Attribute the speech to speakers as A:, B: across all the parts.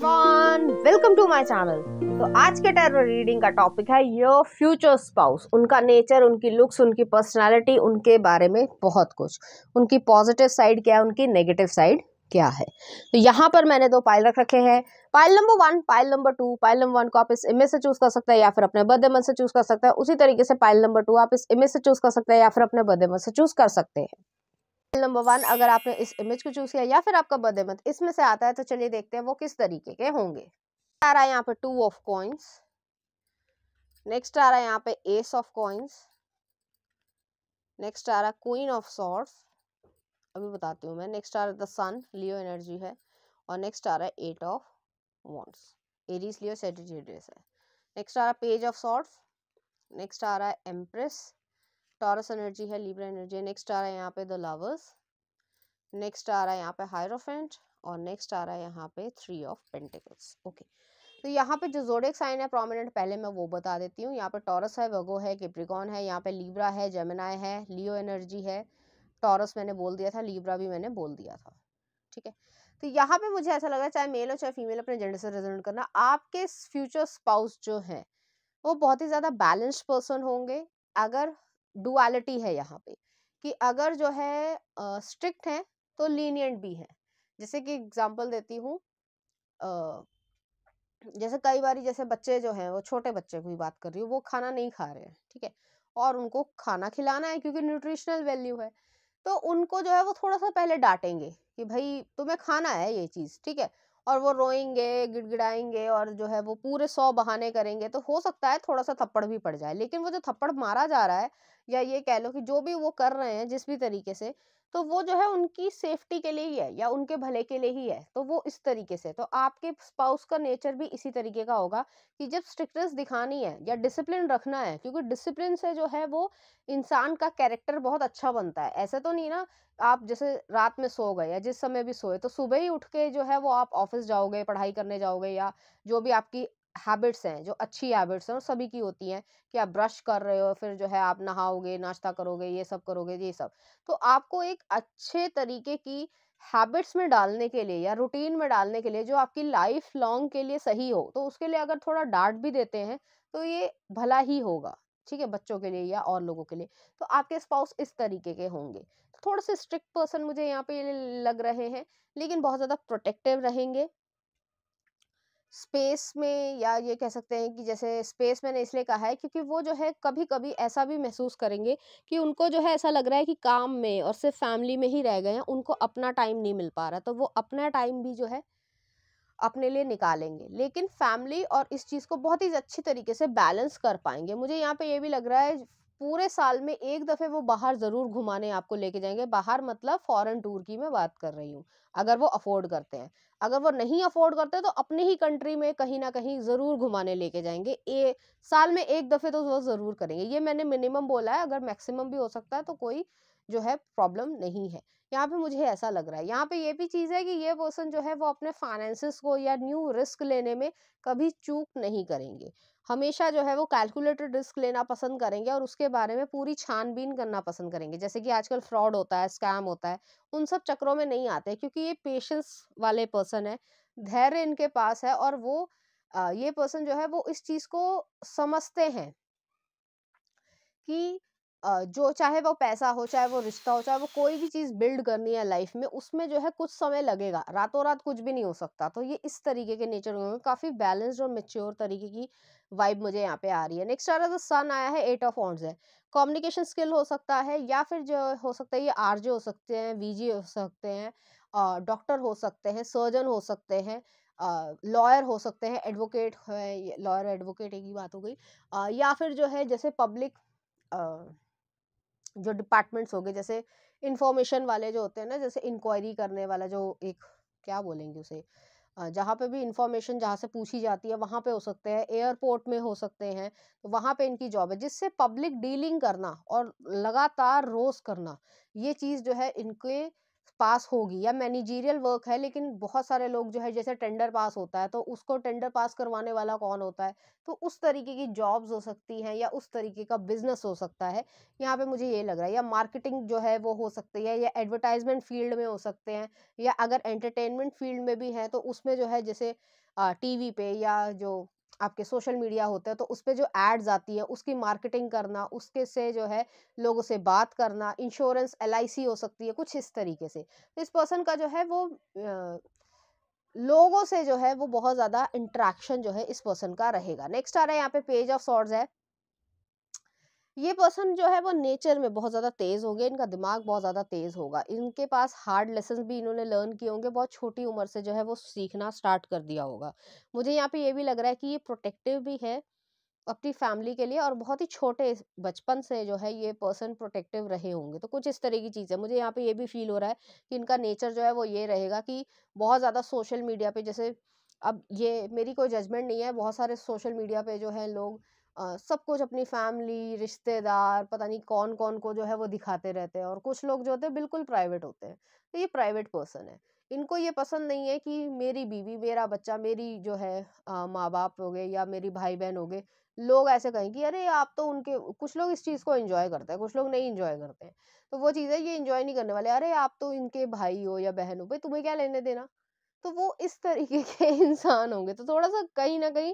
A: Everyone, welcome to my channel. तो आज के टैरो रीडिंग का टॉपिक है योर फ्यूचर स्पाउस। उनका नेचर, उनकी लुक्स, उनकी पर्सनालिटी, उनके बारे में बहुत कुछ, उनकी पॉजिटिव साइड क्या है, उनकी नेगेटिव साइड क्या है। तो यहाँ पर मैंने दो पाइल रख रखे हैं, pile number 1, pile number 2। Pile number 1 को आप इस इमेज से चूज कर सकते हैं या फिर अपने बर्थडे मंथ से चूज कर सकते हैं। उसी तरीके से पाइल नंबर 2 आप इस इमेज से चूज कर सकते हैं या फिर अपने बर्थडे मंथ से चूज कर सकते हैं। नंबर 1 अगर आपने इस इमेज को चूज किया या फिर आपका बर्थडे मंथ इसमें से आता है, तो चलिए देखते हैं वो किस तरीके के होंगे। आ रहा है यहाँ पे 2 ऑफ कॉइंस, नेक्स्ट आ रहा है यहाँ पे एस ऑफ कॉइंस, नेक्स्ट आ रहा है क्वीन ऑफ सॉर्ड्स, अभी बताती हूँ मैं। नेक्स्ट आ रहा है द सन, लियो एनर्जी है, और नेक्स्ट आ रहा है 8 of wands, Aries Leo Sagittarius है। नेक्स्ट आ रहा है पेज ऑफ सॉर्ड्स, नेक्स्ट आ रहा है एम्प्रेस, टॉरस एनर्जी है, लिब्रा एनर्जी है। नेक्स्ट आ रहा है यहाँ पे द लवर्स, नेक्स्ट आ रहा है यहाँ पे हायरोफेंट, और नेक्स्ट आ रहा है यहाँ पे 3 ऑफ पेंटिकल्स। ओके, तो यहाँ पे जो ज़ोडिएक साइन है प्रोमिनेंट, पहले मैं वो बता देती हूँ। यहाँ पे टॉरस है, वर्गो है, कैप्रिकॉर्न है, यहाँ पे लिब्रा है, जेमिनाई है, लियो एनर्जी है। टॉरस मैंने बोल दिया था, लिब्रा भी मैंने बोल दिया था, ठीक है। तो यहाँ पे मुझे ऐसा लग रहा है, चाहे मेल हो चाहे फीमेल, अपने जेंडर से रेजोनेट करना, आपके फ्यूचर स्पाउस जो है वो बहुत ही ज़्यादा बैलेंस्ड पर्सन होंगे। अगर डुअलिटी है यहाँ पे कि अगर जो है स्ट्रिक्ट है तो लीनियंट भी है। जैसे कि एग्जांपल देती हूँ, जैसे कई बार जैसे बच्चे जो हैं, वो छोटे बच्चे की बात कर रही हूँ, वो खाना नहीं खा रहे हैं, ठीक है, और उनको खाना खिलाना है क्योंकि न्यूट्रिशनल वैल्यू है, तो उनको जो है वो थोड़ा सा पहले डांटेंगे कि भाई तुम्हें खाना है ये चीज़, ठीक है, और वो रोएंगे, गिड़गिड़ाएंगे, और जो है वो पूरे 100 बहाने करेंगे, तो हो सकता है थोड़ा सा थप्पड़ भी पड़ जाए। लेकिन वो जो थप्पड़ मारा जा रहा है, या ये कह लो कि जो भी वो कर रहे हैं जिस भी तरीके से, तो वो जो है उनकी सेफ्टी के लिए ही है या उनके भले के लिए ही है। तो वो इस तरीके से, तो आपके स्पाउस का नेचर भी इसी तरीके का होगा कि जब स्ट्रिक्टनेस दिखानी है या डिसिप्लिन रखना है, क्योंकि डिसिप्लिन से जो है वो इंसान का कैरेक्टर बहुत अच्छा बनता है। ऐसे तो नहीं ना, आप जैसे रात में सो गए या जिस समय भी सोए, तो सुबह ही उठ के जो है वो आप ऑफिस जाओगे, पढ़ाई करने जाओगे, या जो भी आपकी हैबिट्स हैं, जो अच्छी हैबिट्स हैं, और सभी की होती हैं कि आप ब्रश कर रहे हो, फिर जो है आप नहाओगे, नाश्ता करोगे, ये सब करोगे, ये सब। तो आपको एक अच्छे तरीके की हैबिट्स में डालने के लिए या रूटीन में डालने के लिए, जो आपकी लाइफ लॉन्ग के लिए सही हो, तो उसके लिए अगर थोड़ा डांट भी देते हैं तो ये भला ही होगा, ठीक है, बच्चों के लिए या और लोगों के लिए। तो आपके स्पाउस इस तरीके के होंगे। थोड़े से स्ट्रिक्ट पर्सन मुझे यहाँ पे लग रहे हैं, लेकिन बहुत ज्यादा प्रोटेक्टिव रहेंगे स्पेस में, या ये कह सकते हैं कि जैसे स्पेस मैंने इसलिए कहा है क्योंकि वो जो है कभी कभी ऐसा भी महसूस करेंगे कि उनको जो है ऐसा लग रहा है कि काम में और सिर्फ फैमिली में ही रह गए हैं, उनको अपना टाइम नहीं मिल पा रहा, तो वो अपना टाइम भी जो है अपने लिए निकालेंगे, लेकिन फैमिली और इस चीज़ को बहुत ही अच्छी तरीके से बैलेंस कर पाएंगे। मुझे यहाँ पे ये भी लग रहा है पूरे साल में एक दफ़े वो बाहर ज़रूर घुमाने आपको लेके जाएंगे। बाहर मतलब फॉरेन टूर की मैं बात कर रही हूँ, अगर वो अफोर्ड करते हैं। अगर वो नहीं अफोर्ड करते तो अपने ही कंट्री में कहीं ना कहीं ज़रूर घुमाने लेके जाएंगे। साल में एक दफ़े तो वो ज़रूर करेंगे। ये मैंने मिनिमम बोला है, अगर मैक्सिमम भी हो सकता है तो कोई जो है प्रॉब्लम नहीं है। यहाँ पे मुझे ऐसा लग रहा है। यहाँ पे ये भी चीज़ है कि ये पर्सन जो है वो अपने फाइनेंसेस को या न्यू रिस्क लेने में कभी चूक नहीं करेंगे। हमेशा जो है वो कैलकुलेटेड रिस्क लेना पसंद करेंगे और उसके बारे में पूरी छानबीन करना पसंद करेंगे। जैसे कि आजकल फ्रॉड होता है, स्कैम होता है, उन सब चक्रों में नहीं आते, क्योंकि ये पेशेंस वाले पर्सन है, धैर्य इनके पास है, और वो ये पर्सन जो है वो इस चीज़ को समझते हैं कि जो चाहे वो पैसा हो, चाहे वो रिश्ता हो, चाहे वो कोई भी चीज़ बिल्ड करनी है लाइफ में, उसमें जो है कुछ समय लगेगा, रातों रात कुछ भी नहीं हो सकता। तो ये इस तरीके के नेचर होंगे, काफ़ी बैलेंस्ड और मैच्योर तरीके की वाइब मुझे यहाँ पे आ रही है। नेक्स्ट आ रहा है सन, आया है 8 ऑफ वॉन्ड्स है। कम्युनिकेशन स्किल हो सकता है, या फिर जो हो सकता है ये आरजे हो सकते हैं, वीजे हो सकते हैं, डॉक्टर हो सकते हैं, सर्जन हो सकते हैं, लॉयर हो सकते हैं, एडवोकेट है, लॉयर एडवोकेट एक ही बात हो गई, या फिर जो है जैसे पब्लिक जो डिपार्टमेंट्स हो गए, जैसे इंफॉर्मेशन वाले जो होते हैं ना, जैसे इंक्वायरी करने वाला जो एक, क्या बोलेंगे उसे, जहाँ पे भी इंफॉर्मेशन जहाँ से पूछी जाती है वहाँ पे हो सकते हैं, एयरपोर्ट में हो सकते हैं, तो वहाँ पे इनकी जॉब है। जिससे पब्लिक डीलिंग करना और लगातार रोज करना, ये चीज़ जो है इनके पास होगी, या मैनेजरियल वर्क है लेकिन बहुत सारे लोग जो है जैसे टेंडर पास होता है तो उसको टेंडर पास करवाने वाला कौन होता है, तो उस तरीके की जॉब्स हो सकती हैं या उस तरीके का बिजनेस हो सकता है। यहाँ पे मुझे ये लग रहा है, या मार्केटिंग जो है वो हो सकती है, या एडवर्टाइजमेंट फील्ड में हो सकते हैं, या अगर एंटरटेनमेंट फील्ड में भी है तो उसमें जो है जैसे टीवी पे या जो आपके सोशल मीडिया होते हैं तो उस पे जो एड्स आती है उसकी मार्केटिंग करना, उसके से जो है लोगों से बात करना, इंश्योरेंस एलआईसी हो सकती है, कुछ इस तरीके से। तो इस पर्सन का जो है वो लोगों से जो है वो बहुत ज़्यादा इंटरेक्शन जो है इस पर्सन का रहेगा। नेक्स्ट आ रहा है यहाँ पे पेज ऑफ सॉर्ड्स है। ये पर्सन जो है वो नेचर में बहुत ज़्यादा तेज़ होंगे, इनका दिमाग बहुत ज़्यादा तेज़ होगा। इनके पास हार्ड लेसन्स भी इन्होंने लर्न किए होंगे, बहुत छोटी उम्र से जो है वो सीखना स्टार्ट कर दिया होगा। मुझे यहाँ पे ये भी लग रहा है कि ये प्रोटेक्टिव भी है अपनी फैमिली के लिए, और बहुत ही छोटे बचपन से जो है ये पर्सन प्रोटेक्टिव रहे होंगे। तो कुछ इस तरह की चीज़ है। मुझे यहाँ पे ये भी फ़ील हो रहा है कि इनका नेचर जो है वो ये रहेगा कि बहुत ज़्यादा सोशल मीडिया पे जैसे, अब ये मेरी कोई जजमेंट नहीं है, बहुत सारे सोशल मीडिया पे जो है लोग सब कुछ अपनी फैमिली, रिश्तेदार, पता नहीं कौन-कौन को जो है वो दिखाते रहते हैं, और कुछ लोग जो होते हैं बिल्कुल प्राइवेट होते हैं। तो ये प्राइवेट पर्सन है। इनको ये पसंद नहीं है कि मेरी बीवी, मेरा बच्चा, मेरी जो है माँ-बाप हो गए या मेरी भाई-बहन हो गए, लोग ऐसे कहें कि अरे आप तो उनके, कुछ लोग इस चीज़ को एन्जॉय करते हैं, कुछ लोग नहीं एन्जॉय करते हैं। तो वो चीज़ है, ये एन्जॉय नहीं करने वाले, अरे आप तो इनके भाई हो या बहन हो, भई तुम्हें क्या लेने-देना? तो वो इस तरीके के इंसान होंगे। तो थोड़ा-सा कहीं न कहीं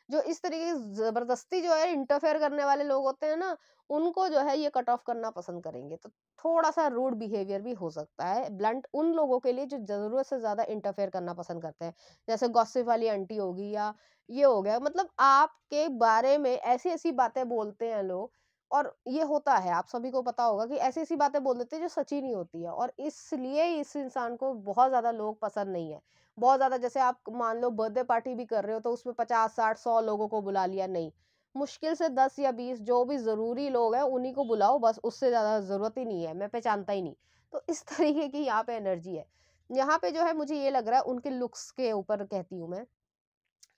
A: जो इस तरीके से ज़बरदस्ती जो है इंटरफेयर करने वाले लोग होते हैं ना, उनको जो है ये कट ऑफ करना पसंद करेंगे। तो थोड़ा-सा रूड बिहेवियर भी हो सकता है, ब्लंट उन लोगों के लिए जो ज़रूरत से ज़्यादा इंटरफेयर करना पसंद करते हैं। जैसे गॉसिप वाली आंटी होगी, या ये हो गया, मतलब आपके बारे में ऐसी-ऐसी बातें बोलते हैं लोग, और ये होता है, आप सभी को पता होगा कि ऐसी-ऐसी बातें बोल देते हैं जो सच्ची नहीं होती है, और इसलिए इस इंसान को बहुत ज़्यादा लोग पसंद नहीं है। बहुत ज़्यादा, जैसे आप मान लो बर्थडे पार्टी भी कर रहे हो तो उसमें 50, 60, 100 लोगों को बुला लिया, नहीं। मुश्किल से 10 या 20 जो भी ज़रूरी लोग हैं उन्हीं को बुलाओ बस, उससे ज़्यादा ज़रूरत ही नहीं है, मैं पहचानता ही नहीं। तो इस तरीके की यहाँ पे एनर्जी है। यहाँ पे जो है मुझे ये लग रहा है उनके लुक्स के ऊपर कहती हूँ मैं,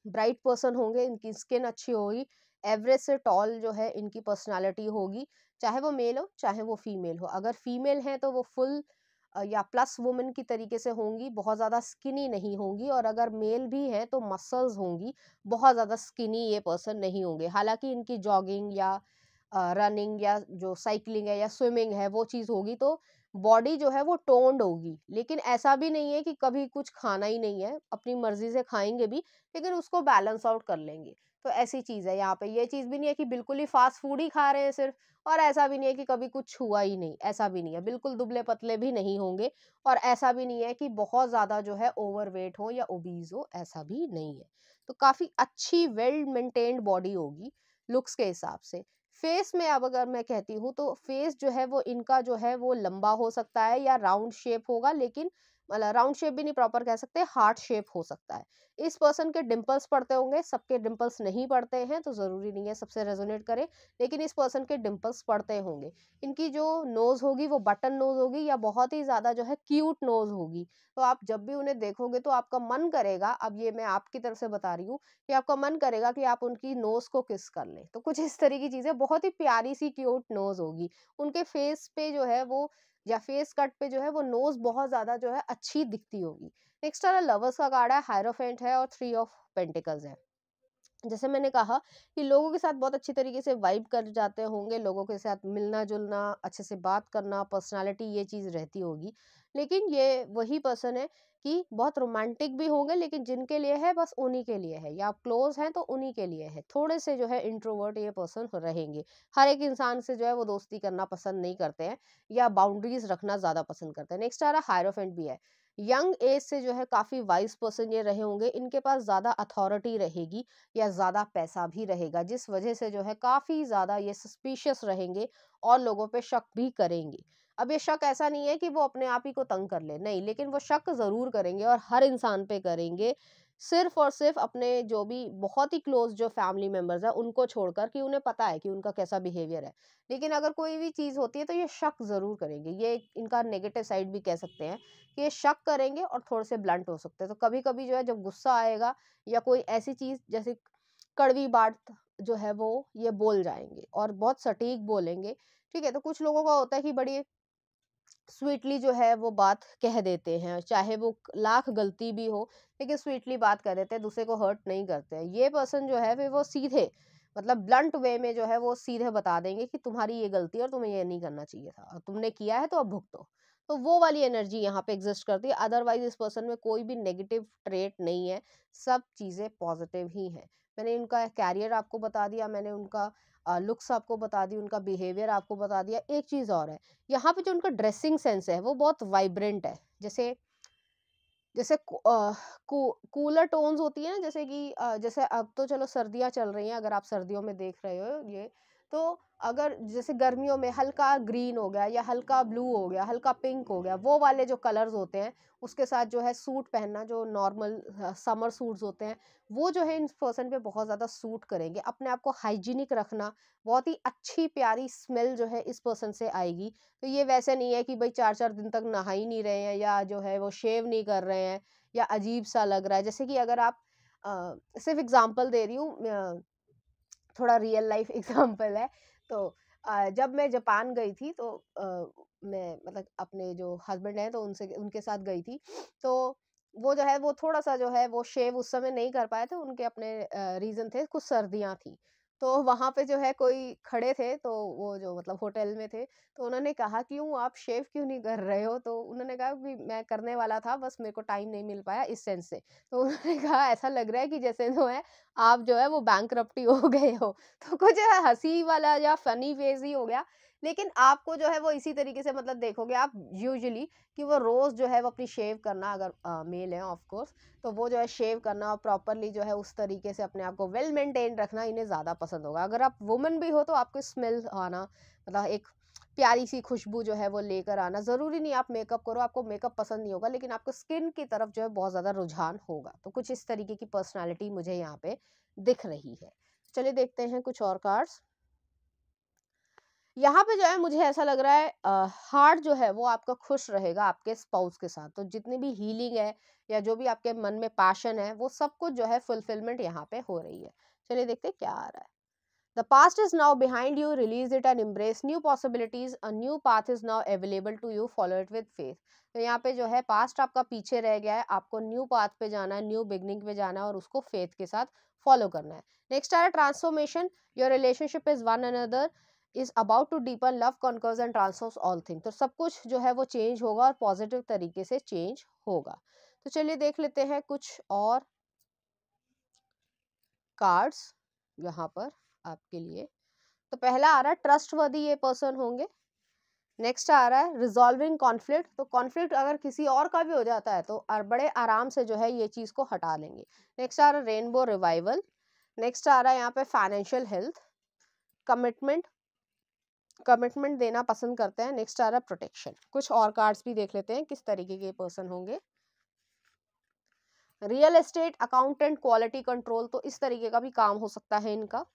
A: ब्राइट पर्सन होंगे, इनकी स्किन अच्छी होगी, एवरेज से टॉल जो है इनकी पर्सनैलिटी होगी, चाहे वो मेल हो, चाहे वो फीमेल हो। अगर फीमेल है तो वो फुल या प्लस वुमन की तरीके से होंगी, बहुत ज़्यादा स्किनी नहीं होंगी, और अगर मेल भी हैं तो मसल्स होंगी, बहुत ज़्यादा स्किनी ये पर्सन नहीं होंगे। हालाँकि इनकी जॉगिंग या रनिंग या जो साइक्लिंग है या स्विमिंग है वो चीज़ होगी, तो बॉडी जो है वो टोन्ड होगी। लेकिन ऐसा भी नहीं है कि कभी कुछ खाना ही नहीं है, अपनी मर्ज़ी से खाएँगे भी, लेकिन उसको बैलेंस आउट कर लेंगे। तो ऐसी चीज़ है यहाँ पे, ये चीज़ भी नहीं है कि बिल्कुल ही फास्ट फूड ही खा रहे हैं सिर्फ़, और ऐसा भी नहीं है कि कभी कुछ छुआ ही नहीं, ऐसा भी नहीं है। बिल्कुल दुबले-पतले भी नहीं होंगे, और ऐसा भी नहीं है कि बहुत ज़्यादा जो है ओवरवेट हो या ओबीज़ हो, ऐसा भी नहीं है। तो काफ़ी अच्छी वेल मेंटेन्ड बॉडी होगी लुक्स के हिसाब से। फेस में अब अगर मैं कहती हूँ तो फेस जो है वो इनका जो है वो लंबा हो सकता है या राउंड शेप होगा, लेकिन मतलब राउंड शेप भी नहीं प्रॉपर कह सकते, हार्ट शेप हो सकता है। इस पर्सन के डिंपल्स पड़ते होंगे, सबके डिंपल्स नहीं पड़ते हैं तो ज़रूरी नहीं है सबसे रेजोनेट करे, लेकिन इस पर्सन के डिंपल्स पड़ते होंगे। इनकी जो नोज़ होगी वो बटन नोज़ होगी, या बहुत ही ज़्यादा जो है क्यूट नोज़ होगी। तो आप जब भी उन्हें देखोगे तो आपका मन करेगा, अब ये मैं आपकी तरफ से बता रही हूँ, कि आपका मन करेगा कि आप उनकी नोज़ को किस कर लें। तो कुछ इस तरह की चीज़ें, बहुत ही प्यारी-सी क्यूट नोज़ होगी। उनके फेस पे जो है वो, या फेस कट पे जो है वो नोज़ बहुत ज़्यादा जो है अच्छी दिखती होगी। नेक्स्ट आ रहा है लवर्स का कार्ड है, हायरोफेंट है और 3 ऑफ पेंटिकल्स है। जैसे मैंने कहा कि लोगों के साथ बहुत अच्छी तरीके से वाइब कर जाते होंगे, लोगों के साथ मिलना-जुलना, अच्छे से बात करना, पर्सनैलिटी ये चीज़ रहती होगी। लेकिन ये वही पर्सन है कि बहुत रोमांटिक भी होंगे, लेकिन जिनके लिए है बस उन्हीं के लिए है, या आप क्लोज़ हैं तो उन्हीं के लिए है। थोड़े से जो है इंट्रोवर्ट ये पर्सन रहेंगे। हर एक इंसान से जो है वो दोस्ती करना पसंद नहीं करते हैं, या बाउंड्रीज़ रखना ज़्यादा पसंद करते हैं। नेक्स्ट आ रहा है हायरोफेंट भी है। यंग एज से जो है काफ़ी वाइज़ पर्सन ये रहे होंगे, इनके पास ज़्यादा अथॉरिटी रहेगी, या ज़्यादा पैसा भी रहेगा, जिस वजह से जो है काफ़ी ज़्यादा ये सस्पिशियस रहेंगे और लोगों पे शक भी करेंगे। अब ये शक ऐसा नहीं है कि वो अपने आप ही को तंग कर ले, नहीं, लेकिन वो शक ज़रूर करेंगे और हर इंसान पे करेंगे, सिर्फ़ और सिर्फ़ अपने जो भी बहुत ही क्लोज़ जो फैमिली मेंबर्स हैं उनको छोड़कर, कि उन्हें पता है कि उनका कैसा बिहेवियर है। लेकिन अगर कोई भी चीज़ होती है तो ये शक ज़रूर करेंगे, ये इनका नेगेटिव साइड भी कह सकते हैं, कि ये शक करेंगे और थोड़े से ब्लंट हो सकते हैं। तो कभी-कभी जो है जब गुस्सा आएगा, या कोई ऐसी चीज़ जैसे कड़वी बात जो है वो ये बोल जाएँगे और बहुत सटीक बोलेंगे, ठीक है? तो कुछ लोगों का होता है कि बड़ी स्वीटली जो है वो बात कह देते हैं, चाहे वो लाख गलती भी हो, लेकिन स्वीटली बात कर देते हैं, दूसरे को हर्ट नहीं करते हैं। ये पर्सन जो है फिर वो सीधे, मतलब ब्लंट वे में जो है वो सीधे बता देंगे कि तुम्हारी ये गलती है और तुम्हें ये नहीं करना चाहिए था, और तुमने किया है तो अब भुगतो। तो वो वाली एनर्जी यहाँ पे एग्जिस्ट करती है। अदरवाइज इस पर्सन में कोई भी नेगेटिव ट्रेट नहीं है, सब चीज़ें पॉजिटिव ही हैं। मैंने उनका कैरियर आपको बता दिया, मैंने उनका लुक्स आपको बता दी, उनका बिहेवियर आपको बता दिया। एक चीज़ और है, यहाँ पे जो उनका ड्रेसिंग सेंस है वो बहुत वाइब्रेंट है। जैसे जैसे कूलर टोन्स होती है ना, जैसे कि जैसे अब तो चलो सर्दियाँ चल रही हैं, अगर आप सर्दियों में देख रहे हो ये, तो अगर जैसे गर्मियों में हल्का ग्रीन हो गया या हल्का ब्लू हो गया, हल्का पिंक हो गया, वो वाले जो कलर्स होते हैं, उसके साथ जो है सूट पहनना, जो नॉर्मल समर सूट्स होते हैं, वो जो है इन पर्सन पे बहुत ज़्यादा सूट करेंगे। अपने आप को हाइजीनिक रखना, बहुत ही अच्छी प्यारी स्मेल जो है इस पर्सन से आएगी। तो ये वैसे नहीं है कि भाई 4-4 दिन तक नहा ही नहीं रहे हैं, या जो है वो शेव नहीं कर रहे हैं, या अजीब सा लग रहा है। जैसे कि अगर आप सिर्फ एग्जांपल दे रही हूँ, थोड़ा रियल लाइफ एग्जांपल है। तो जब मैं जापान गई थी, तो मैं मतलब अपने जो हस्बैंड हैं तो उनसे उनके साथ गई थी। तो वो जो है वो थोड़ा-सा जो है वो शेव उस समय नहीं कर पाए थे, उनके अपने रीज़न थे, कुछ सर्दियाँ थी। तो वहाँ पे जो है कोई खड़े थे, तो वो जो मतलब होटल में थे, तो उन्होंने कहा, "क्यों आप शेव क्यों नहीं कर रहे हो?" तो उन्होंने कहा कि मैं करने वाला था, बस मेरे को टाइम नहीं मिल पाया, इस सेंस से। तो उन्होंने कहा, "ऐसा लग रहा है कि जैसे जो है आप जो है वो बैंकरप्टी हो गए हो।" तो कुछ हँसी वाला या फ़नी फ़ेज़ ही हो गया। लेकिन आपको जो है वो इसी तरीके से मतलब देखोगे आप यूजुअली कि वो रोज़ जो है वो अपनी शेव करना, अगर मेल हैं ऑफ़ कोर्स, तो वो जो है शेव करना और प्रॉपर्ली जो है उस तरीके से अपने आप को वेल मेंटेन रखना इन्हें ज़्यादा पसंद होगा। अगर आप वुमन भी हो तो आपको स्मेल आना, मतलब एक प्यारी-सी खुशबू जो है वो लेकर आना, ज़रूरी नहीं आप मेकअप करो, आपको मेकअप पसंद नहीं होगा, लेकिन आपको स्किन की तरफ जो है बहुत ज़्यादा रुझान होगा। तो कुछ इस तरीके की पर्सनैलिटी मुझे यहाँ पे दिख रही है। चलिए देखते हैं कुछ और कार्ड्स। यहाँ पे जो है मुझे ऐसा लग रहा है हार्ट जो है वो आपका खुश रहेगा आपके स्पाउस के साथ। तो जितनी भी हीलिंग है या जो भी आपके मन में पैशन है, वो सब कुछ जो है फुलफिलमेंट यहाँ पे हो रही है। चलिए देखते हैं क्या आ रहा है। The past is now behind you. Release it and embrace new possibilities. A new path is now available to you. Follow it with faith. तो यहाँ पे जो है पास्ट आपका पीछे रह गया है, आपको न्यू पाथ पे जाना है, न्यू बिगनिंग पे जाना है, और उसको फेथ के साथ फॉलो करना है। नेक्स्ट आ रहा है transformation. Your relationship is one another is about to deepen, love conquers and transforms all thing. तो सब कुछ जो है वो चेंज होगा और पॉजिटिव तरीके से चेंज होगा। तो चलिए देख लेते हैं कुछ और कार्ड्स यहाँ पर आपके लिए। तो पहला आ रहा है ट्रस्टवर्दी ये पर्सन होंगे। नेक्स्ट आ रहा है रिजॉल्विंग कॉन्फ्लिक्ट। तो कॉन्फ्लिक्ट अगर किसी और का भी हो जाता है तो बड़े आराम से जो है ये चीज को हटा लेंगे। नेक्स्ट आ रहा है रेनबो रिवाइवल। नेक्स्ट आ रहा है यहाँ पे फाइनेंशियल हेल्थ। कमिटमेंट कमिटमेंट देना पसंद करते हैं। नेक्स्ट आ रहा है प्रोटेक्शन। कुछ और कार्ड्स भी देख लेते हैं किस तरीके के पर्सन होंगे। Real estate, accountant, quality control, तो इस तरीके का भी काम हो सकता है इनका।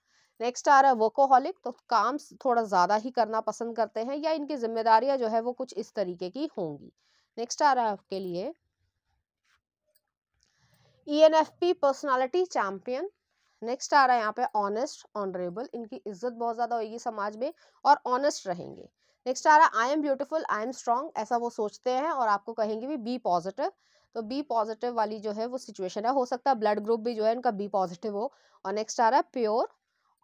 A: नेक्स्ट आ रहा है वर्कोहॉलिक। तो काम थोड़ा ज़्यादा ही करना पसंद करते हैं, या इनकी जिम्मेदारियां जो है वो कुछ इस तरीके की होंगी। नेक्स्ट आ रहा है आपके लिए ENFP, पर्सनालिटी चैंपियन। नेक्स्ट आ रहा है यहाँ पे ऑनेस्ट, ऑनरेबल। इनकी इज्जत बहुत ज़्यादा होगी समाज में और ऑनेस्ट रहेंगे। नेक्स्ट आ रहा है I am beautiful, I am strong. ऐसा वो सोचते हैं और आपको कहेंगे भी बी पॉजिटिव। तो बी पॉजिटिव वाली जो है वो सिचुएशन है, हो सकता है ब्लड ग्रुप भी जो है इनका बी पॉजिटिव हो। और नेक्स्ट आ रहा है प्योर,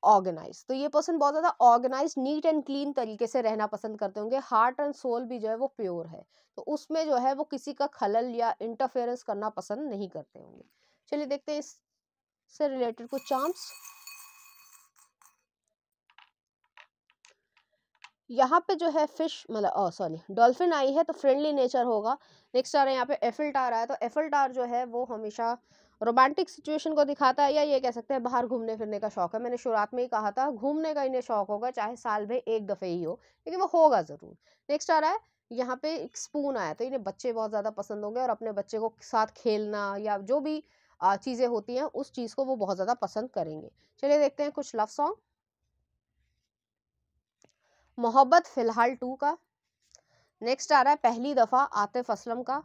A: ऑर्गेनाइज। तो ये पर्सन बहुत ज़्यादा ऑर्गेनाइज, नीट एंड क्लीन तरीके से रहना पसंद करते होंगे। हार्ट एंड सोल भी जो है वो प्योर है, तो उसमें जो है वो किसी का खलल या इंटरफेरेंस करना पसंद नहीं करते होंगे। चलिए देखते हैं इससे रिलेटेड कुछ चार्म्स। यहाँ पे जो है फिश मतलब सॉरी डॉल्फिन आई है, तो फ्रेंडली नेचर होगा। नेक्स्ट आ रहा है यहाँ पे एफिल टावर आया, तो एफिल टावर जो है वो हमेशा रोमांटिक सिचुएशन को दिखाता है, या ये कह सकते हैं बाहर घूमने फिरने का शौक है। मैंने शुरुआत में ही कहा था घूमने का इन्हें शौक होगा, चाहे साल में एक दफे ही हो, लेकिन वो होगा जरूर। नेक्स्ट आ रहा है यहाँ पे एक स्पून आया, तो इन्हें बच्चे बहुत ज्यादा पसंद होंगे और अपने बच्चे को साथ खेलना या जो भी चीजें होती हैं उस चीज को वो बहुत ज्यादा पसंद करेंगे। चलिए देखते हैं कुछ लव सॉन्ग। मोहब्बत फिलहाल 2 का। नेक्स्ट आ रहा है पहली दफा, आतिफ असलम का।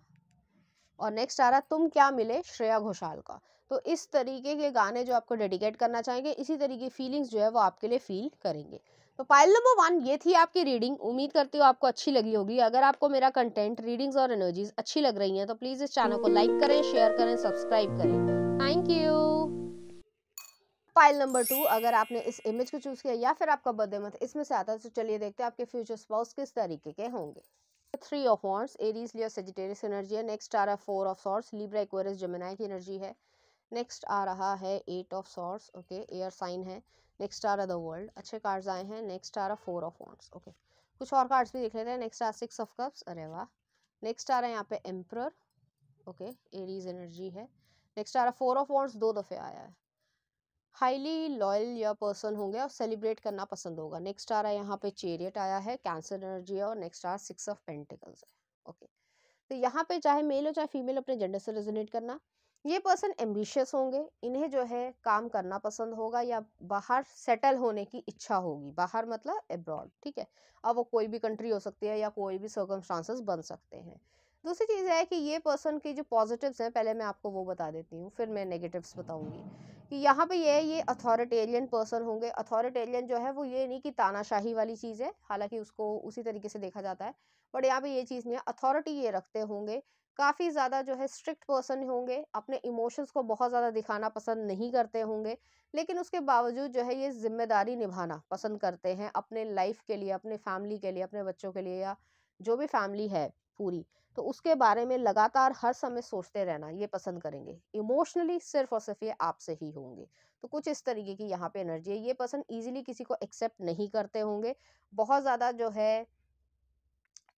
A: और नेक्स्ट आ रहा है तुम क्या मिले, श्रेया घोषाल का। तो इस तरीके के गाने जो आपको डेडिकेट करना चाहेंगे, इसी तरीके की फीलिंग्स जो है वो आपके लिए फील करेंगे। तो पाइल नंबर 1 ये थी आपकी रीडिंग। उम्मीद करती हूँ आपको अच्छी लगी होगी। अगर आपको मेरा कंटेंट, रीडिंग्स और एनर्जीज अच्छी लग रही हैं तो प्लीज़ इस चैनल को लाइक करें, शेयर करें, सब्सक्राइब करें। Thank you. पाइल नंबर 2, अगर आपने इस इमेज को चूज किया या फिर आपका बर्थडे मंथ इसमें से आता है तो चलिए देखते हैं आपके फ्यूचर स्पाउस किस तरीके के होंगे। 3 of wands, Aries, Leo, Sagittarius energy है। नेक्स्ट आ रहा है 4 of swords, Libra, Aquarius, Gemini की एनर्जी है। नेक्स्ट आ रहा है 8 of swords, okay, air sign है। नेक्स्ट आ रहा है द वर्ल्ड, अच्छे कार्ड्स आए हैं। नेक्स्ट आ रहा 4 ऑफ वॉन्ड्स, ओके। कुछ और कार्ड्स भी देख लेते हैं। नेक्स्ट आ 6 ऑफ कप्स, अरे वाह। नेक्स्ट आ रहा है यहाँ पे एम्परर, ओके, एरीज एनर्जी है। नेक्स्ट आ रहा 4 ऑफ वॉन्ड्स, 2 दफे आया है। हाईली लॉयल या पर्सन होंगे और सेलिब्रेट करना पसंद होगा। नेक्स्ट आ रहा है यहाँ पे चेरियट आया है, कैंसर एनर्जी है। और नेक्स्ट आ रहा 6 ऑफ पेंटिकल्स है, ओके। तो यहाँ पे चाहे मेल हो चाहे फीमेल, अपने जेंडर से रेजोनेट करना। ये पर्सन एम्बिशियस होंगे, इन्हें जो है काम करना पसंद होगा या बाहर सेटल होने की इच्छा होगी। बाहर मतलब अब्रॉड, ठीक है। अब वो कोई भी कंट्री हो सकती है या कोई भी सर्कमस्टांसेस बन सकते हैं। दूसरी चीज़ है कि ये पर्सन की जो पॉजिटिव्स हैं पहले मैं आपको वो बता देती हूँ, फिर मैं नेगेटिव्स बताऊंगी। कि यहाँ पे ये अथॉरिटेरियन पर्सन होंगे। अथॉरिटेरियन जो है वो ये नहीं कि तानाशाही वाली चीज़ है, हालांकि उसको उसी तरीके से देखा जाता है, बट यहाँ पे ये चीज़ नहीं है। अथॉरिटी ये रखते होंगे, काफ़ी ज़्यादा जो है स्ट्रिक्ट पर्सन होंगे, अपने इमोशंस को बहुत ज़्यादा दिखाना पसंद नहीं करते होंगे, लेकिन उसके बावजूद जो है ये जिम्मेदारी निभाना पसंद करते हैं अपने लाइफ के लिए, अपने फैमिली के लिए, अपने बच्चों के लिए, या जो भी फैमिली है पूरी, तो उसके बारे में लगातार हर समय सोचते रहना ये पसंद करेंगे। इमोशनली सिर्फ और सिर्फ ये आपसे ही होंगे। तो कुछ इस तरीके की यहाँ पे एनर्जी है। ये पर्सन इजीली किसी को एक्सेप्ट नहीं करते होंगे। बहुत ज़्यादा जो है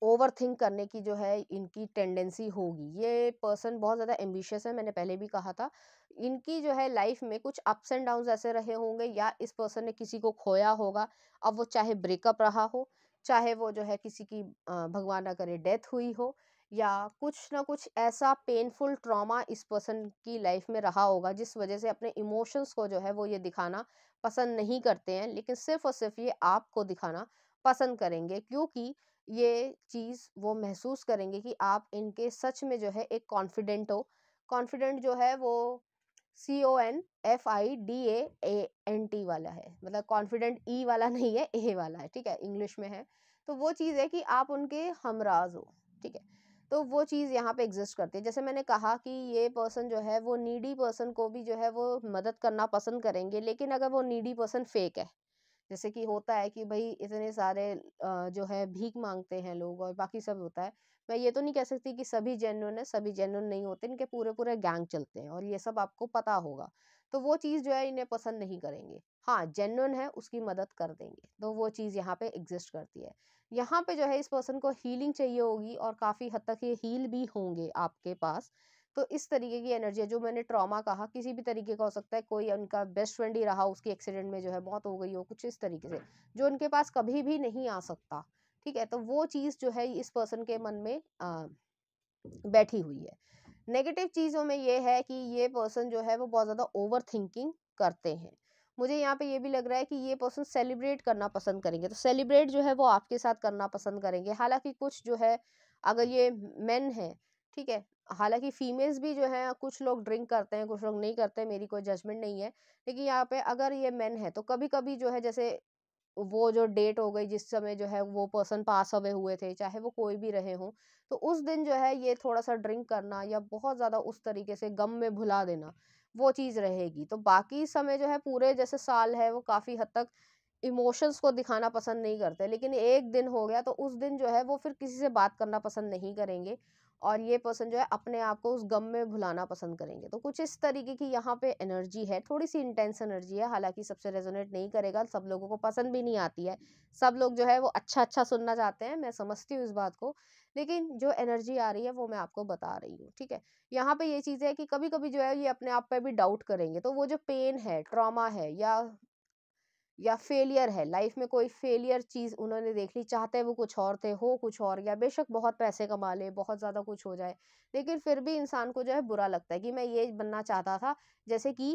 A: ओवर थिंक करने की जो है इनकी टेंडेंसी होगी। ये पर्सन बहुत ज़्यादा एम्बिशियस है, मैंने पहले भी कहा था। इनकी जो है लाइफ में कुछ अप्स एंड डाउन्स ऐसे रहे होंगे, या इस पर्सन ने किसी को खोया होगा। अब वो चाहे ब्रेकअप रहा हो, चाहे वो जो है किसी की भगवान ना करे डेथ हुई हो, या कुछ ना कुछ ऐसा पेनफुल ट्रॉमा इस पर्सन की लाइफ में रहा होगा जिस वजह से अपने इमोशंस को जो है वो ये दिखाना पसंद नहीं करते हैं, लेकिन सिर्फ और सिर्फ ये आपको दिखाना पसंद करेंगे, क्योंकि ये चीज़ वो महसूस करेंगे कि आप इनके सच में जो है एक कॉन्फिडेंट हो। कॉन्फिडेंट जो है वो CONFIDENT वाला है, मतलब कॉन्फिडेंट ई वाला नहीं है, ए वाला है, ठीक है, इंग्लिश में है। तो वो चीज़ है कि आप उनके हमराज हो, ठीक है। तो वो चीज़ यहाँ पे एग्जिस्ट करती है। जैसे मैंने कहा कि ये पर्सन जो है वो नीडी पर्सन को भी जो है वो मदद करना पसंद करेंगे, लेकिन अगर वो नीडी पर्सन फेक है, जैसे कि होता है कि भाई इतने सारे जो है भीख मांगते हैं लोग और बाकी सब होता है। मैं ये तो नहीं कह सकती कि सभी जेन्युइन है, सभी जेन्युइन नहीं होते, इनके पूरे पूरे गैंग चलते हैं और ये सब आपको पता होगा। तो वो चीज़ जो है इन्हें पसंद नहीं करेंगे। हाँ, जेन्युइन है उसकी मदद कर देंगे, तो वो चीज़ यहाँ पे एग्जिस्ट करती है। यहाँ पे जो है इस पर्सन को हीलिंग चाहिए होगी और काफ़ी हद तक ये हील भी होंगे आपके पास। तो इस तरीके की एनर्जी है। जो मैंने ट्रॉमा कहा किसी भी तरीके का हो सकता है, कोई उनका बेस्ट फ्रेंड ही रहा, उसकी एक्सीडेंट में जो है मौत हो गई हो, कुछ इस तरीके से जो उनके पास कभी भी नहीं आ सकता, ठीक है। तो वो चीज़ जो है इस पर्सन के मन में बैठी हुई है। नेगेटिव चीज़ों में ये है कि ये पर्सन जो है वो बहुत ज़्यादा ओवर थिंकिंग करते हैं। मुझे यहाँ पे ये भी लग रहा है कि ये पर्सन सेलिब्रेट करना पसंद करेंगे, तो सेलिब्रेट जो है वो आपके साथ करना पसंद करेंगे। हालांकि कुछ जो है, अगर ये मेन है, ठीक है, हालांकि फीमेल्स भी जो है कुछ लोग ड्रिंक करते हैं, कुछ लोग नहीं करते, मेरी कोई जजमेंट नहीं है। लेकिन यहाँ पे अगर ये मेन है तो कभी कभी जो है, जैसे वो जो डेट हो गई जिस समय जो है वो पर्सन पास अवे हुए थे, चाहे वो कोई भी रहे हों, तो उस दिन जो है ये थोड़ा सा ड्रिंक करना या बहुत ज़्यादा उस तरीके से गम में भुला देना, वो चीज़ रहेगी। तो बाकी समय जो है पूरे जैसे साल है वो काफ़ी हद तक इमोशंस को दिखाना पसंद नहीं करते, लेकिन एक दिन हो गया तो उस दिन जो है वो फिर किसी से बात करना पसंद नहीं करेंगे, और ये पर्सन जो है अपने आप को उस गम में भुलाना पसंद करेंगे। तो कुछ इस तरीके की यहाँ पे एनर्जी है, थोड़ी सी इंटेंस एनर्जी है। हालांकि सबसे रेजोनेट नहीं करेगा, सब लोगों को पसंद भी नहीं आती है, सब लोग जो है वो अच्छा अच्छा सुनना चाहते हैं, मैं समझती हूँ इस बात को। लेकिन जो एनर्जी आ रही है वो मैं आपको बता रही हूँ, ठीक है। यहाँ पे ये चीज़ है कि कभी कभी जो है ये अपने आप पे भी डाउट करेंगे, तो वो जो पेन है, ट्रॉमा है, या फेलियर है, लाइफ में कोई फेलियर चीज़ उन्होंने देख ली, चाहते वो कुछ और थे, हो कुछ और गया, बेशक बहुत पैसे कमा ले, बहुत ज़्यादा कुछ हो जाए, लेकिन फिर भी इंसान को जो है बुरा लगता है कि मैं ये बनना चाहता था। जैसे कि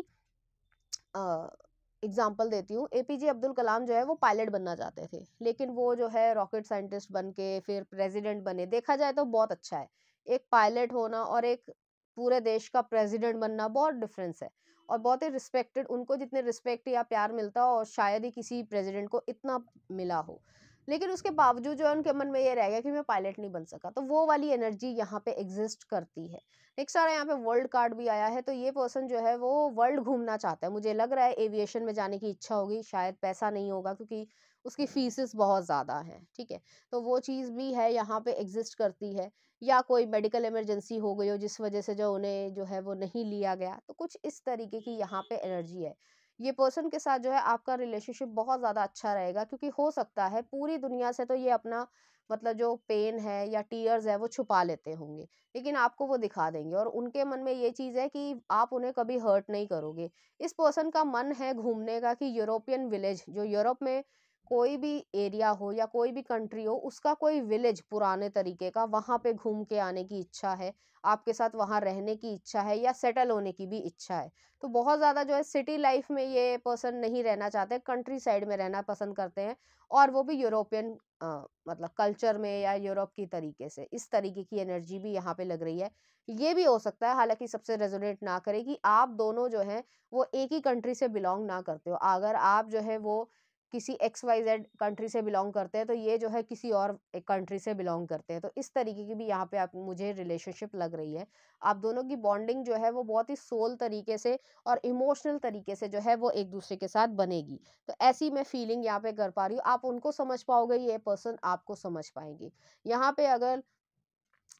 A: एग्जाम्पल देती हूँ, APJ अब्दुल कलाम जो है वो पायलट बनना चाहते थे, लेकिन वो जो है रॉकेट साइंटिस्ट बन के फिर प्रेसिडेंट बने। देखा जाए तो बहुत अच्छा है, एक पायलट होना और एक पूरे देश का प्रेसिडेंट बनना बहुत डिफरेंस है। और बहुत ही रिस्पेक्टेड, उनको जितने रिस्पेक्ट या प्यार मिलता हो और शायद ही किसी प्रेसिडेंट को इतना मिला हो, लेकिन उसके बावजूद जो है उनके मन में ये रह गया कि मैं पायलट नहीं बन सका। तो वो वाली एनर्जी यहाँ पे एग्जिस्ट करती है। नेक्स्ट आ रहा है यहाँ पे वर्ल्ड कार्ड भी आया है। तो ये पर्सन जो है वो वर्ल्ड घूमना चाहता है, मुझे लग रहा है एविएशन में जाने की इच्छा होगी, शायद पैसा नहीं होगा क्योंकि उसकी फीसेस बहुत ज़्यादा हैं, ठीक है। तो वो चीज़ भी है यहाँ पे एग्जिस्ट करती है, या कोई मेडिकल इमरजेंसी हो गई हो जिस वजह से जो उन्हें जो है वो नहीं लिया गया, तो कुछ इस तरीके की यहाँ पे एनर्जी है। ये पर्सन के साथ जो है आपका रिलेशनशिप बहुत ज़्यादा अच्छा रहेगा, क्योंकि हो सकता है पूरी दुनिया से तो ये अपना मतलब जो पेन है या टीयर्स है वो छुपा लेते होंगे, लेकिन आपको वो दिखा देंगे और उनके मन में ये चीज़ है कि आप उन्हें कभी हर्ट नहीं करोगे। इस पर्सन का मन है घूमने का कि यूरोपियन विलेज, जो यूरोप में कोई भी एरिया हो या कोई भी कंट्री हो, उसका कोई विलेज पुराने तरीके का, वहाँ पे घूम के आने की इच्छा है, आपके साथ वहाँ रहने की इच्छा है या सेटल होने की भी इच्छा है। तो बहुत ज़्यादा जो है सिटी लाइफ में ये पर्सन नहीं रहना चाहते, कंट्री साइड में रहना पसंद करते हैं, और वो भी यूरोपियन मतलब कल्चर में या यूरोप की तरीके से। इस तरीके की एनर्जी भी यहाँ पे लग रही है। ये भी हो सकता है, हालांकि सबसे रेजोनेट ना करे, कि आप दोनों जो हैं वो एक ही कंट्री से बिलोंग ना करते हो। अगर आप जो है वो किसी XYZ कंट्री से बिलोंग करते हैं, तो ये जो है किसी और एक कंट्री से बिलोंग करते हैं। तो इस तरीके की भी यहाँ पे आप मुझे रिलेशनशिप लग रही है। आप दोनों की बॉन्डिंग जो है वो बहुत ही सोल तरीके से और इमोशनल तरीके से जो है वो एक दूसरे के साथ बनेगी। तो ऐसी मैं फीलिंग यहाँ पे कर पा रही हूँ। आप उनको समझ पाओगे, ये पर्सन आपको समझ पाएंगे। यहाँ पे अगर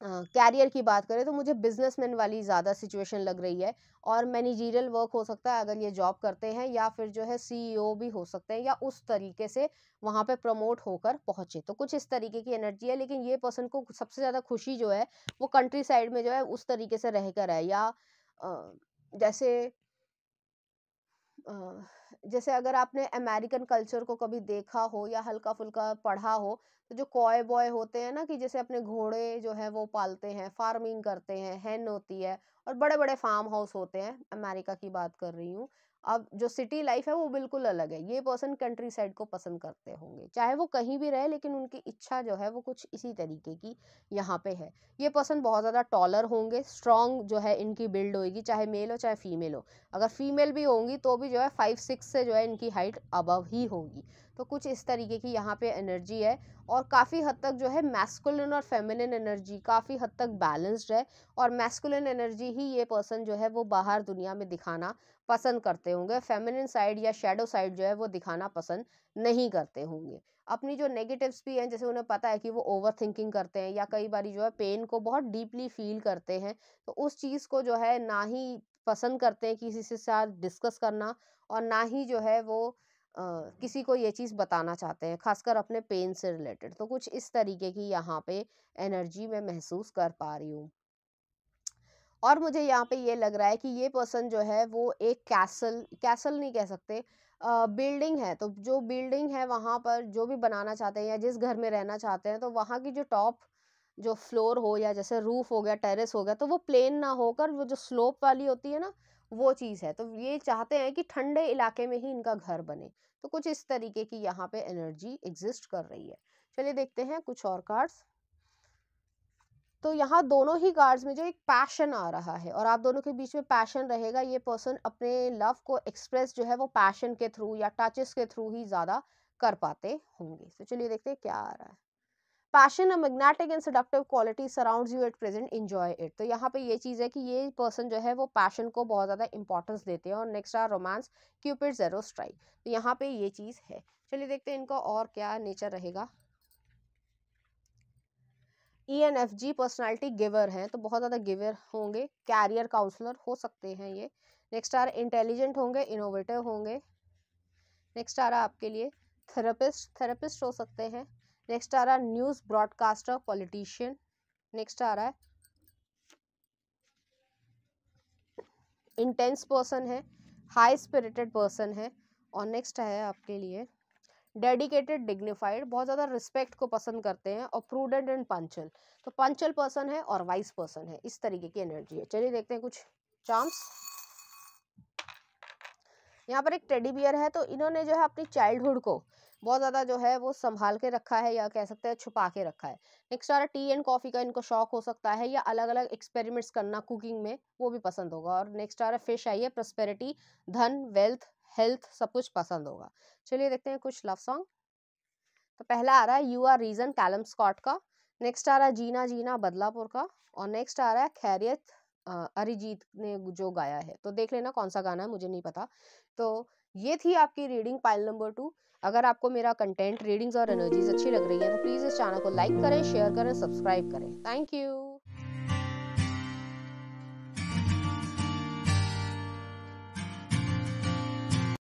A: कैरियर की बात करें तो मुझे बिजनेसमैन वाली ज़्यादा सिचुएशन लग रही है, और मैनेजरियल वर्क हो सकता है अगर ये जॉब करते हैं, या फिर जो है CEO भी हो सकते हैं, या उस तरीके से वहाँ पे प्रमोट होकर पहुँचे। तो कुछ इस तरीके की एनर्जी है, लेकिन ये पर्सन को सबसे ज़्यादा खुशी जो है वो कंट्री साइड में जो है उस तरीके से रहकर है, या जैसे अ, जैसे अगर आपने अमेरिकन कल्चर को कभी देखा हो या हल्का फुल्का पढ़ा हो, तो जो कॉय बॉय होते हैं ना, कि जैसे अपने घोड़े जो है वो पालते हैं, फार्मिंग करते हैं, हेन होती है, और बड़े बड़े फार्म हाउस होते हैं, अमेरिका की बात कर रही हूँ। अब जो सिटी लाइफ है वो बिल्कुल अलग है। ये पर्सन कंट्री साइड को पसंद करते होंगे, चाहे वो कहीं भी रहे, लेकिन उनकी इच्छा जो है वो कुछ इसी तरीके की यहाँ पे है। ये पर्सन बहुत ज़्यादा टॉलर होंगे, स्ट्रॉन्ग जो है इनकी बिल्ड होगी, चाहे मेल हो चाहे फीमेल हो। अगर फीमेल भी होंगी तो भी जो है 5'6" से जो है इनकी हाइट अबव ही होगी। तो कुछ इस तरीके की यहाँ पे एनर्जी है, और काफ़ी हद तक जो है मैस्कुलिन और फेमिनिन एनर्जी काफ़ी हद तक बैलेंस्ड है, और मैस्कुलिन एनर्जी ही ये पर्सन जो है वो बाहर दुनिया में दिखाना पसंद करते होंगे। फेमिनिन साइड या शेडो साइड जो है वो दिखाना पसंद नहीं करते होंगे। अपनी जो नेगेटिव्स भी हैं, जैसे उन्हें पता है कि वो ओवर थिंकिंग करते हैं, या कई बारी जो है पेन को बहुत डीपली फील करते हैं, तो उस चीज़ को जो है ना ही पसंद करते हैं किसी से साथ डिस्कस करना, और ना ही जो है वो किसी को ये चीज़ बताना चाहते हैं, खासकर अपने पेन से रिलेटेड। तो कुछ इस तरीके की यहाँ पे एनर्जी मैं महसूस कर पा रही हूँ। और मुझे यहाँ पे ये लग रहा है कि ये पर्सन जो है वो एक कैसल कैसल नहीं कह सकते, बिल्डिंग है। तो जो बिल्डिंग है वहाँ पर जो भी बनाना चाहते हैं या जिस घर में रहना चाहते हैं, तो वहाँ की जो टॉप जो फ्लोर हो, या जैसे रूफ हो गया, टेरेस हो गया, तो वो प्लेन ना होकर वो जो स्लोप वाली होती है ना, वो चीज़ है। तो ये चाहते हैं कि ठंडे इलाके में ही इनका घर बने। तो कुछ इस तरीके की यहाँ पे एनर्जी एग्जिस्ट कर रही है। चलिए देखते हैं कुछ और कार्ड्स। तो यहाँ दोनों ही कार्ड्स में जो एक पैशन आ रहा है, और आप दोनों के बीच में पैशन रहेगा। ये पर्सन अपने लव को एक्सप्रेस जो है वो पैशन के थ्रू या टचेस के थ्रू ही ज़्यादा कर पाते होंगे। तो चलिए देखते हैं क्या आ रहा है। Passion a magnetic and seductive quality surrounds you at present, enjoy it. तो यहाँ पे ये चीज़ है कि ये पर्सन जो है वो पैशन को बहुत ज़्यादा इंपॉर्टेंस देते हैं। और नेक्स्ट आ रोमांस, क्यूपिड ज़ेरो स्ट्राइक। तो यहाँ पे ये चीज़ है। चलिए देखते हैं इनका और क्या नेचर रहेगा। ENFJ पर्सनालिटी गिवर हैं, तो बहुत ज़्यादा गिवर होंगे, कैरियर काउंसलर हो सकते हैं ये। नेक्स्ट आ रहा इंटेलिजेंट होंगे, इनोवेटिव होंगे। नेक्स्ट आ रहा आपके लिए थेरेपिस्ट हो सकते हैं। नेक्स्ट आ रहा न्यूज़ ब्रॉडकास्टर, पॉलिटिशियन। नेक्स्ट आ रहा है इंटेंस पर्सन है, हाई स्पिरिटेड पर्सन है। और नेक्स्ट है आपके लिए डेडिकेटेड, डिग्निफाइड, बहुत ज़्यादा रिस्पेक्ट को पसंद करते हैं, और प्रूडेंट एंड पंचुअल। तो पंचुअल पर्सन है और वाइज पर्सन है, इस तरीके की एनर्जी है। चलिए देखते हैं कुछ चार्म्स। यहाँ पर एक टेडी बियर है, तो इन्होंने जो है अपनी चाइल्डहुड को बहुत ज़्यादा जो है वो सँभाल के रखा है या कह सकते हैं छुपा के रखा है। नेक्स्ट आ रहा है टी एंड कॉफ़ी का इनको शौक हो सकता है या अलग-अलग एक्सपेरिमेंट्स करना कुकिंग में, वो भी पसंद होगा। और नेक्स्ट आ रहा है फिश आई है, प्रॉस्पेरिटी, धन, वेल्थ, हेल्थ सब कुछ पसंद होगा। चलिए देखते हैं कुछ लव सॉन्ग। तो पहला आ रहा है you are reason Calum Scott का। नेक्स्ट आ रहा है जीना जीना बदलापुर का। और नेक्स्ट आ रहा है खैरियत अरिजीत ने जो गाया है। तो देख लेना कौन सा गाना है, मुझे नहीं पता। तो ये थी आपकी रीडिंग पाइल नंबर 2। अगर आपको मेरा कंटेंट, रीडिंग्स और एनर्जीज अच्छी लग रही है तो प्लीज़ इस चैनल को लाइक करें, शेयर करें, सब्सक्राइब करें। Thank you.